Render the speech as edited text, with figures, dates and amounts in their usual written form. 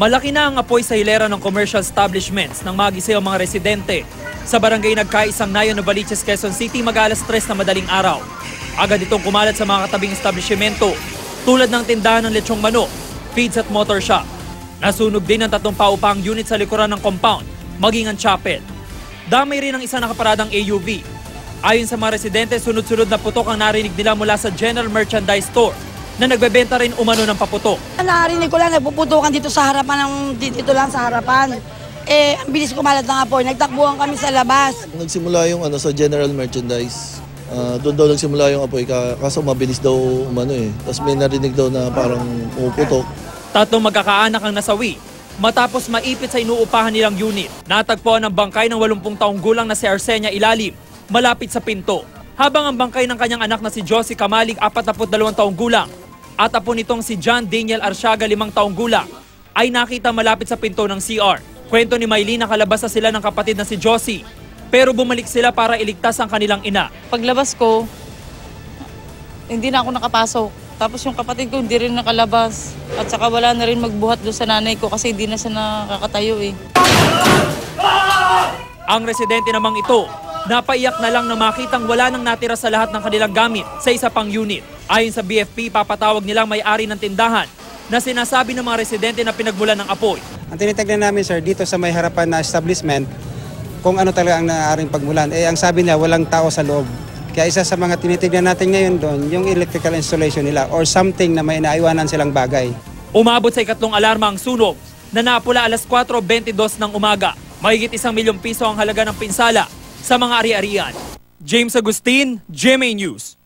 Malaki na ang apoy sa hilera ng commercial establishments ng magising ang mga residente sa barangay Nagkaisang Nayon, Novaliches, Quezon City mag-alas 3 na madaling araw. Agad itong kumalat sa mga katabing establishmento tulad ng tindahan ng lechong manok, feeds at motor shop. Nasunog din ang 3 paupang unit sa likuran ng compound, maging ang chapel. Damay rin ang isa nakaparadang AUV. Ayon sa mga residente, sunod-sunod na putok ang narinig nila mula sa general merchandise store na nagbebenta rin umano ng paputok. Narinig ko lang, nagpuputukan dito sa harapan, dito lang sa harapan. Ang bilis kumalat ng apoy, nagtakbuhan kami sa labas. Nagsimula yung sa general merchandise. Doon daw nagsimula yung apoy, kaso mabilis daw Tapos may narinig daw na parang pumuputok. 3 magkakaanak ang nasawi matapos maipit sa inuupahan nilang unit. Natagpuan ang bangkay ng 80 taong gulang na si Arsenia Ilalim malapit sa pinto. Habang ang bangkay ng kanyang anak na si Josie Kamalig, 42 taong gulang, at apo nitong si John Daniel Arsiaga, 5 taong gulang, ay nakita malapit sa pinto ng CR. Kwento ni Maylene, nakalabas na sila ng kapatid na si Josie, pero bumalik sila para iligtas ang kanilang ina. Paglabas ko, hindi na ako nakapasok. Tapos yung kapatid ko hindi rin nakalabas. At saka wala na rin magbuhat doon sa nanay ko kasi hindi na siya nakakatayo eh. Ang residente namang ito, napaiyak na lang na makitang wala nang natira sa lahat ng kanilang gamit sa isa pang unit. Ayon sa BFP, papatawag nilang may-ari ng tindahan na sinasabi ng mga residente na pinagmulan ng apoy. Ang tinitignan namin sir, dito sa may harapan na establishment, kung ano talaga ang naaaring pagmulan. Ang sabi niya, walang tao sa loob. Kaya isa sa mga tinitignan natin ngayon doon, yung electrical installation nila or something na may naiwanan silang bagay. Umabot sa 2 alarma ang sunog na napula alas 4:22 ng umaga. Mahigit 1 milyong piso ang halaga ng pinsala sa mga ari-arian. James Agustin, GMA News.